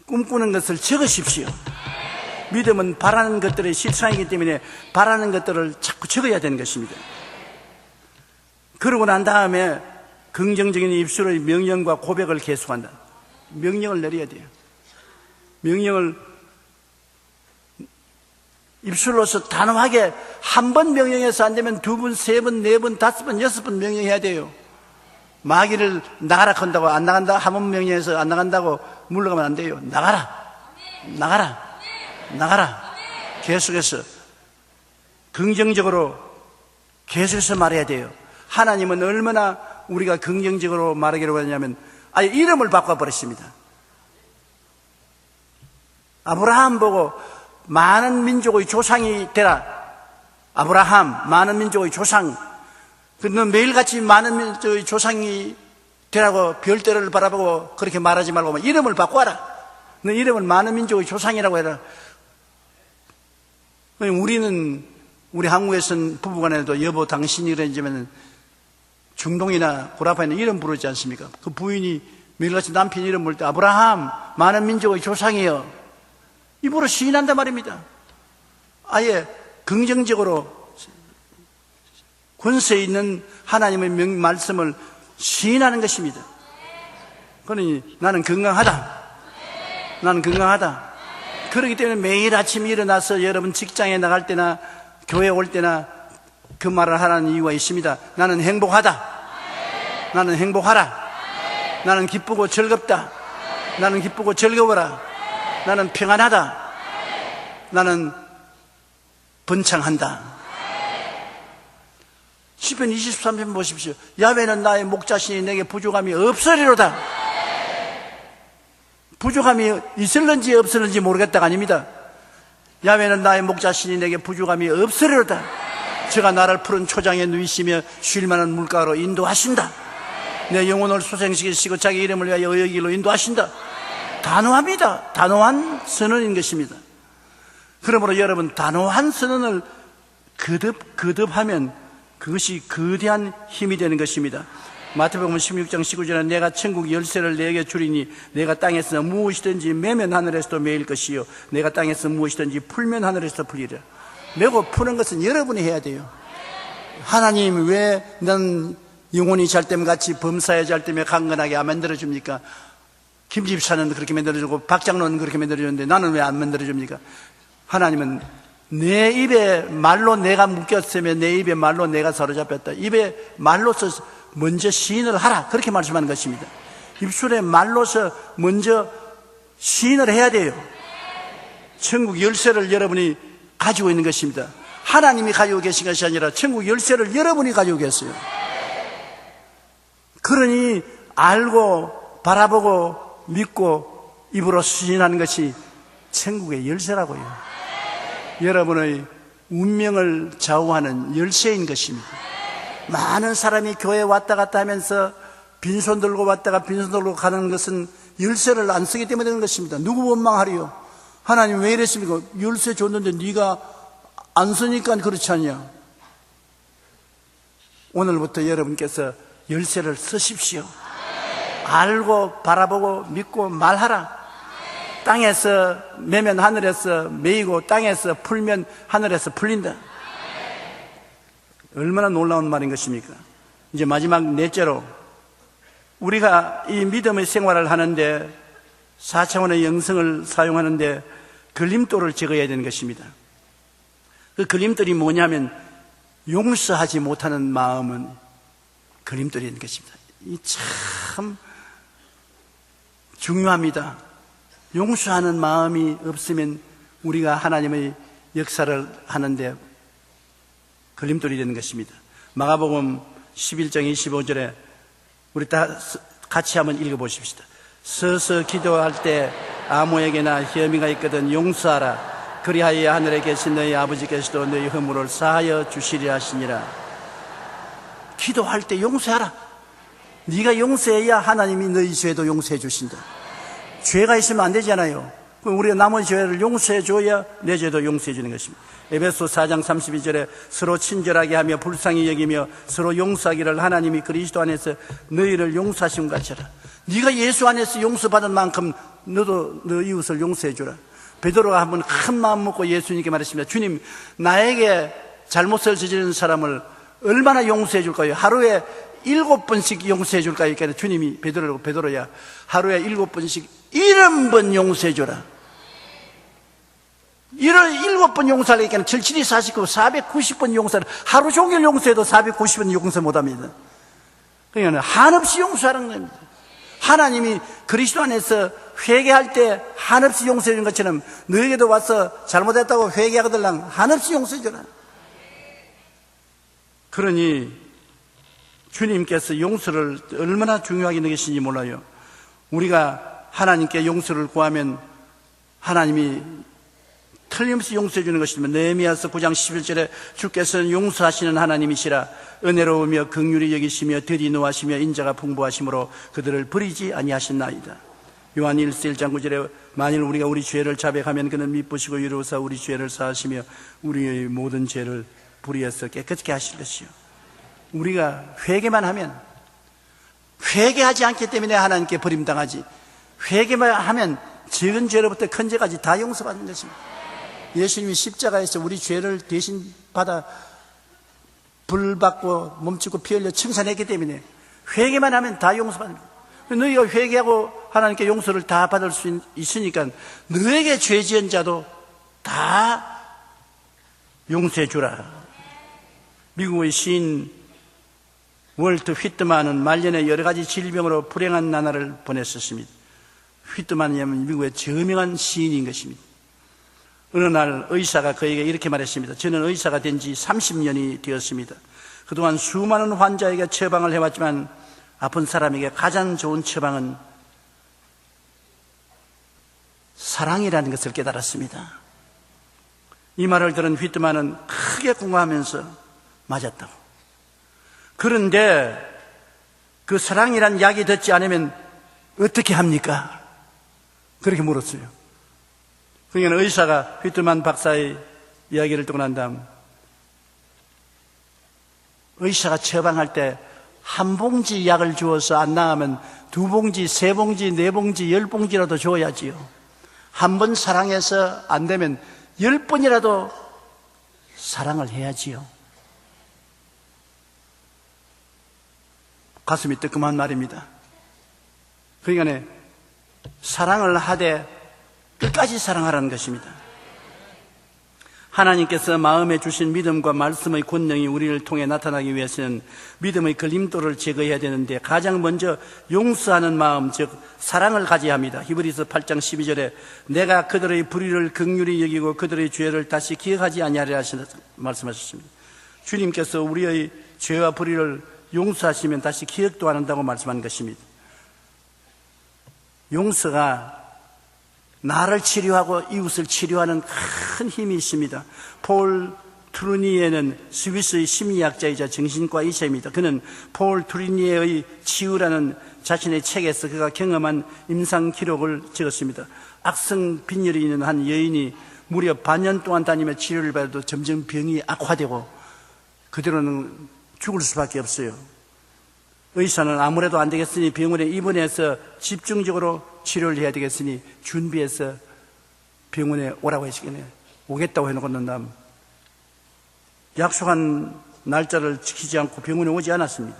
S1: 꿈꾸는 것을 적으십시오. 믿음은 바라는 것들의 실상이기 때문에 바라는 것들을 자꾸 적어야 되는 것입니다. 그러고 난 다음에 긍정적인 입술의 명령과 고백을 계속한다. 명령을 내려야 돼요. 명령을 입술로서 단호하게 한 번 명령해서 안 되면 두 번, 세 번, 네 번, 다섯 번, 여섯 번 명령해야 돼요. 마귀를 나가라 한다고 안 나간다, 한 번 명령해서 안 나간다고 물러가면 안 돼요. 나가라, 나가라, 나가라. 계속해서 긍정적으로 계속해서 말해야 돼요. 하나님은 얼마나 우리가 긍정적으로 말하기로 하냐면 아예 이름을 바꿔버렸습니다. 아브라함 보고 많은 민족의 조상이 되라. 아브라함, 많은 민족의 조상. 너 매일같이 많은 민족의 조상이 되라고 별대를 바라보고 그렇게 말하지 말고 이름을 바꿔라. 너 이름을 많은 민족의 조상이라고 해라. 우리 한국에서는 부부간에도 여보 당신이 이러지면 중동이나 고라파에는 이름 부르지 않습니까? 그 부인이 매일같이 남편 이름 부를 때 아브라함, 많은 민족의 조상이여. 입으로 시인한단 말입니다. 아예 긍정적으로 권세 있는 하나님의 말씀을 시인하는 것입니다. 그러니 나는 건강하다. 나는 건강하다. 그렇기 때문에 매일 아침 일어나서 여러분 직장에 나갈 때나 교회 올 때나 그 말을 하라는 이유가 있습니다. 나는 행복하다. 나는 행복하라. 나는 기쁘고 즐겁다. 나는 기쁘고 즐거워라. 나는 평안하다. 나는 번창한다. 시편 23편 보십시오. 야훼는 나의 목자시니 내게 부족함이 없으리로다. 부족함이 있을는지 없을는지 모르겠다가 아닙니다. 야훼는 나의 목자시니 내게 부족함이 없으리로다. 제가 나를 푸른 초장에 누이시며 쉴만한 물가로 인도하신다. 내 영혼을 소생시키시고 자기 이름을 위하여 의의 길로 인도하신다. 단호합니다. 단호한 선언인 것입니다. 그러므로 여러분 단호한 선언을 거듭하면 그것이 거대한 힘이 되는 것입니다. 마태복음 16장 19절에 내가 천국 열쇠를 내게 주리니 내가 땅에서 무엇이든지 매면 하늘에서도 매일 것이요 내가 땅에서 무엇이든지 풀면 하늘에서도 풀리리라. 메고 푸는 것은 여러분이 해야 돼요. 하나님 왜 난 영혼이 잘 때면 같이 범사에 잘 때면 강건하게 안 만들어줍니까? 김집사는 그렇게 만들어주고 박장로는 그렇게 만들어주는데 나는 왜 안 만들어줍니까? 하나님은 내 입에 말로 내가 묶였으면 내 입에 말로 내가 사로잡혔다. 입에 말로서 먼저 시인을 하라. 그렇게 말씀하는 것입니다. 입술에 말로서 먼저 시인을 해야 돼요. 천국 열쇠를 여러분이 가지고 있는 것입니다. 하나님이 가지고 계신 것이 아니라 천국 열쇠를 여러분이 가지고 계세요. 그러니 알고 바라보고 믿고 입으로 시인하는 것이 천국의 열쇠라고요. 여러분의 운명을 좌우하는 열쇠인 것입니다. 많은 사람이 교회에 왔다 갔다 하면서 빈손 들고 왔다가 빈손 들고 가는 것은 열쇠를 안 쓰기 때문에 되는 것입니다. 누구 원망하리요? 하나님 왜 이랬습니까? 열쇠 줬는데 네가 안 쓰니까 그렇지 않냐? 오늘부터 여러분께서 열쇠를 쓰십시오. 알고 바라보고 믿고 말하라. 땅에서 매면 하늘에서 매이고 땅에서 풀면 하늘에서 풀린다. 얼마나 놀라운 말인 것입니까? 이제 마지막 넷째로 우리가 이 믿음의 생활을 하는데 4차원의 영성을 사용하는데 걸림돌을 제거해야 되는 것입니다. 그 걸림돌이 뭐냐면 용서하지 못하는 마음은 걸림돌이 있는 것입니다. 이 참 중요합니다. 용서하는 마음이 없으면 우리가 하나님의 역사를 하는데 걸림돌이 되는 것입니다. 마가복음 11장 25절에 우리 다 같이 한번 읽어보십시다. 서서 기도할 때 아무에게나 혐의가 있거든 용서하라. 그리하여 하늘에 계신 너희 아버지께서도 너희 허물을 사하여 주시리라 하시니라. 기도할 때 용서하라. 네가 용서해야 하나님이 너희 죄도 용서해 주신다. 죄가 있으면 안 되잖아요. 그럼 우리가 남의 죄를 용서해 줘야 내 죄도 용서해 주는 것입니다. 에베소 4장 32절에 서로 친절하게 하며 불쌍히 여기며 서로 용서하기를 하나님이 그리스도 안에서 너희를 용서하신 것 같이 하라. 네가 예수 안에서 용서받은 만큼 너도 너 이웃을 용서해 주라. 베드로가 한번 큰 마음 먹고 예수님께 말했습니다. 주님, 나에게 잘못을 저지른 사람을 얼마나 용서해 줄까요? 하루에 7번씩 용서해 줄까요? 그러니까 주님이 베드로야 하루에 7번씩 70번 용서해 줘라. 7번 용서하려니까 77이 49, 490번 용서를 하루 종일 용서해도 490번 용서 못합니다. 그러니까 한없이 용서하라는 겁니다. 하나님이 그리스도 안에서 회개할 때 한없이 용서해 준 것처럼 너에게도 와서 잘못했다고 회개하거들랑 한없이 용서해 줘라. 그러니 주님께서 용서를 얼마나 중요하게 여기시는지 몰라요. 우리가 하나님께 용서를 구하면 하나님이 틀림없이 용서해 주는 것이지만 느헤미야서 9장 11절에 주께서는 용서하시는 하나님이시라. 은혜로우며 긍휼히 여기시며 들이 노하시며 인자가 풍부하심으로 그들을 버리지 아니하셨나이다. 요한 1서 1장 9절에 만일 우리가 우리 죄를 자백하면 그는 미쁘시고 유로사 우리 죄를 사하시며 우리의 모든 죄를 불의해서 깨끗게 하실 것이요. 우리가 회개만 하면, 회개하지 않기 때문에 하나님께 버림당하지, 회개만 하면 적은 죄로부터 큰 죄까지 다 용서받는 것입니다. 예수님이 십자가에서 우리 죄를 대신 받아 불 받고 몸치고 피 흘려 청산했기 때문에 회개만 하면 다 용서받는 거예요. 너희가 회개하고 하나님께 용서를 다 받을 수 있으니까 너에게 죄 지은 자도 다 용서해 주라. 미국의 시인 월트 휘트만은 말년에 여러 가지 질병으로 불행한 나날을 보냈었습니다. 휘트만이냐면 미국의 저명한 시인인 것입니다. 어느 날 의사가 그에게 이렇게 말했습니다. 저는 의사가 된 지 30년이 되었습니다. 그동안 수많은 환자에게 처방을 해왔지만 아픈 사람에게 가장 좋은 처방은 사랑이라는 것을 깨달았습니다. 이 말을 들은 휘트만은 크게 공감하면서 맞았다고. 그런데 그 사랑이란 약이 듣지 않으면 어떻게 합니까? 그렇게 물었어요. 그러니까 의사가 휘트만 박사의 이야기를 듣고 난 다음 의사가 처방할 때 한 봉지 약을 주어서 안 나가면 2봉지, 3봉지, 4봉지, 10봉지라도 줘야지요. 한 번 사랑해서 안 되면 10번이라도 사랑을 해야지요. 가슴이 뜨끔한 말입니다. 그러니까 사랑을 하되 끝까지 사랑하라는 것입니다. 하나님께서 마음에 주신 믿음과 말씀의 권능이 우리를 통해 나타나기 위해서는 믿음의 걸림돌을 제거해야 되는데 가장 먼저 용서하는 마음, 즉 사랑을 가져야 합니다. 히브리서 8장 12절에 내가 그들의 불의를 긍휼히 여기고 그들의 죄를 다시 기억하지 아니하리라 말씀하셨습니다. 주님께서 우리의 죄와 불의를 용서하시면 다시 기억도 안 한다고 말씀한 것입니다. 용서가 나를 치료하고 이웃을 치료하는 큰 힘이 있습니다. 폴 트루니에는 스위스의 심리학자이자 정신과 의사입니다. 그는 폴 트루니에의 치유라는 자신의 책에서 그가 경험한 임상 기록을 적었습니다. 악성 빈혈이 있는 한 여인이 무려 반년 동안 다니며 치료를 받아도 점점 병이 악화되고 그대로는 죽을 수밖에 없어요. 의사는 아무래도 안 되겠으니 병원에 입원해서 집중적으로 치료를 해야 되겠으니 준비해서 병원에 오라고 하시겠네요. 오겠다고 해놓고 난 다음 약속한 날짜를 지키지 않고 병원에 오지 않았습니다.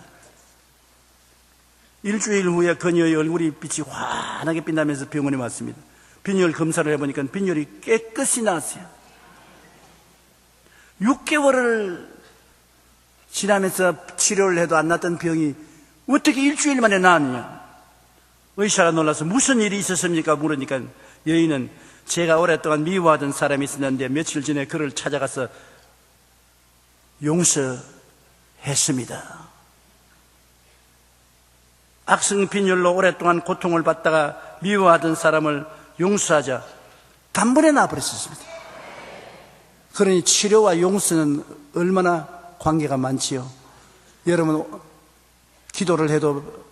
S1: 일주일 후에 그녀의 얼굴이 빛이 환하게 빛나면서 병원에 왔습니다. 빈혈 검사를 해보니까 빈혈이 깨끗이 나왔어요. 6개월을 지나면서 치료를 해도 안 났던 병이 어떻게 일주일 만에 나았느냐. 의사가 놀라서 무슨 일이 있었습니까? 물으니까 여인은 제가 오랫동안 미워하던 사람이 있었는데 며칠 전에 그를 찾아가서 용서했습니다. 악성 빈혈로 오랫동안 고통을 받다가 미워하던 사람을 용서하자 단번에 나아버렸습니다. 그러니 치료와 용서는 얼마나 관계가 많지요. 여러분, 기도를 해도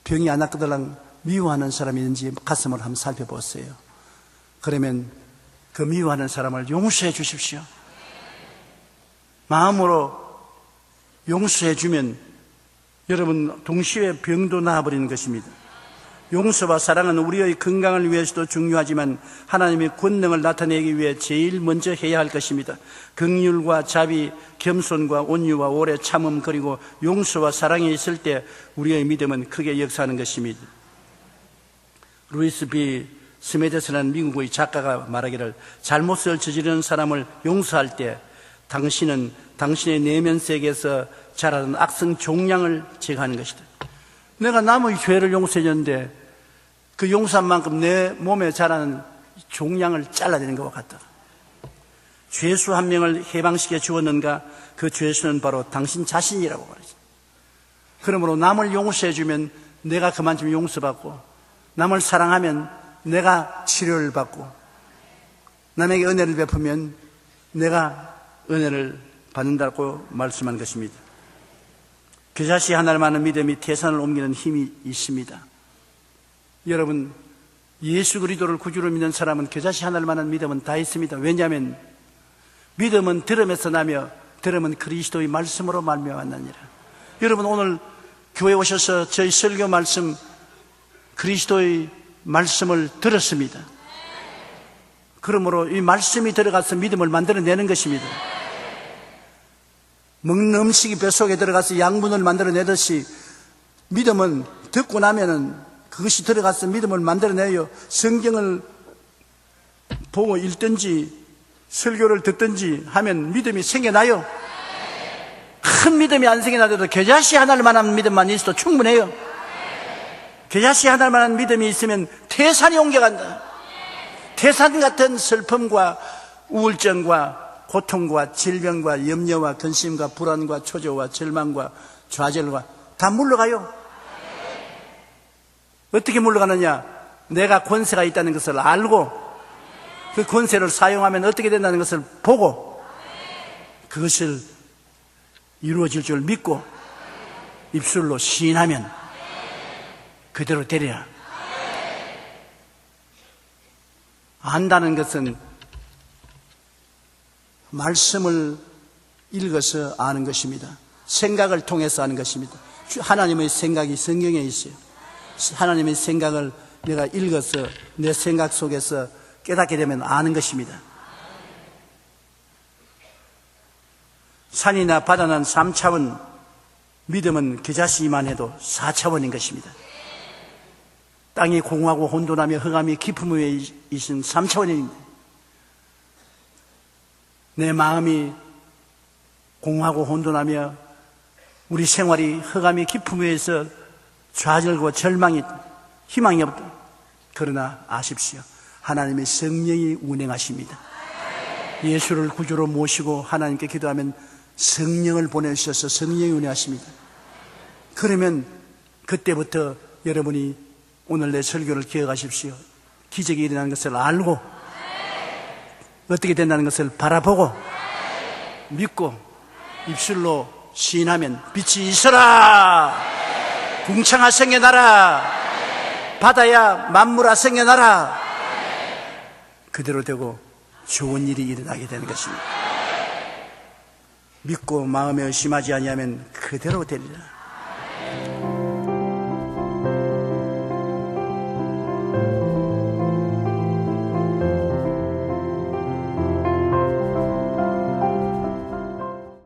S1: 병이 안 낫거든 미워하는 사람이 있는지 가슴을 한번 살펴보세요. 그러면 그 미워하는 사람을 용서해 주십시오. 마음으로 용서해 주면 여러분 동시에 병도 나아버리는 것입니다. 용서와 사랑은 우리의 건강을 위해서도 중요하지만 하나님의 권능을 나타내기 위해 제일 먼저 해야 할 것입니다. 긍휼과 자비, 겸손과 온유와 오래 참음, 그리고 용서와 사랑이 있을 때 우리의 믿음은 크게 역사하는 것입니다. 루이스 B. 스메데스라는 미국의 작가가 말하기를 잘못을 저지르는 사람을 용서할 때 당신은 당신의 내면 세계에서 자라는 악성 종양을 제거하는 것이다. 내가 남의 죄를 용서해 줬는데 그 용서한 만큼 내 몸에 자라는 종양을 잘라내는 것과 같다. 죄수 한 명을 해방시켜 주었는가? 그 죄수는 바로 당신 자신이라고 말이지. 그러므로 남을 용서해 주면 내가 그만큼 용서받고, 남을 사랑하면 내가 치료를 받고, 남에게 은혜를 베푸면 내가 은혜를 받는다고 말씀한 것입니다. 겨자씨 하나만한 믿음이 태산을 옮기는 힘이 있습니다. 여러분, 예수 그리스도를 구주로 믿는 사람은 겨자씨 하나만한 믿음은 다 있습니다. 왜냐하면 믿음은 들음에서 나며 들음은 그리스도의 말씀으로 말미암았느니라. 여러분, 오늘 교회 오셔서 저희 설교 말씀, 그리스도의 말씀을 들었습니다. 그러므로 이 말씀이 들어가서 믿음을 만들어내는 것입니다. 먹는 음식이 뱃속에 들어가서 양분을 만들어내듯이 믿음은 듣고 나면은 그것이 들어가서 믿음을 만들어내요. 성경을 보고 읽든지 설교를 듣든지 하면 믿음이 생겨나요. 큰 믿음이 안 생겨나도 겨자씨 하나만한 믿음만 있어도 충분해요. 겨자씨 하나만한 믿음이 있으면 태산이 옮겨간다. 태산 같은 슬픔과 우울증과 고통과 질병과 염려와 근심과 불안과 초조와 절망과 좌절과 다 물러가요. 어떻게 물러가느냐? 내가 권세가 있다는 것을 알고 그 권세를 사용하면 어떻게 된다는 것을 보고 그것을 이루어질 줄 믿고 입술로 시인하면 그대로 되리라. 안다는 것은 말씀을 읽어서 아는 것입니다. 생각을 통해서 아는 것입니다. 하나님의 생각이 성경에 있어요. 하나님의 생각을 내가 읽어서 내 생각 속에서 깨닫게 되면 아는 것입니다. 산이나 바다는 3차원, 믿음은 겨자씨만 해도 4차원인 것입니다. 땅이 공하고 혼돈하며 흑암이 깊음 위에 있은 3차원입니다. 내 마음이 공하고 혼돈하며 우리 생활이 흑암이 깊음 위에서 좌절과 절망이, 희망이 없다. 그러나 아십시오. 하나님의 성령이 운행하십니다. 예수를 구주로 모시고 하나님께 기도하면 성령을 보내주셔서 성령이 운행하십니다. 그러면 그때부터 여러분이 오늘 내 설교를 기억하십시오. 기적이 일어나는 것을 알고 어떻게 된다는 것을 바라보고 믿고 입술로 시인하면 빛이 있어라! 궁창아 생겨나라! 바다야 만물아 생겨나라! 그대로 되고 좋은 일이 일어나게 되는 것입니다. 믿고 마음에 의심하지 아니하면 그대로 되리라.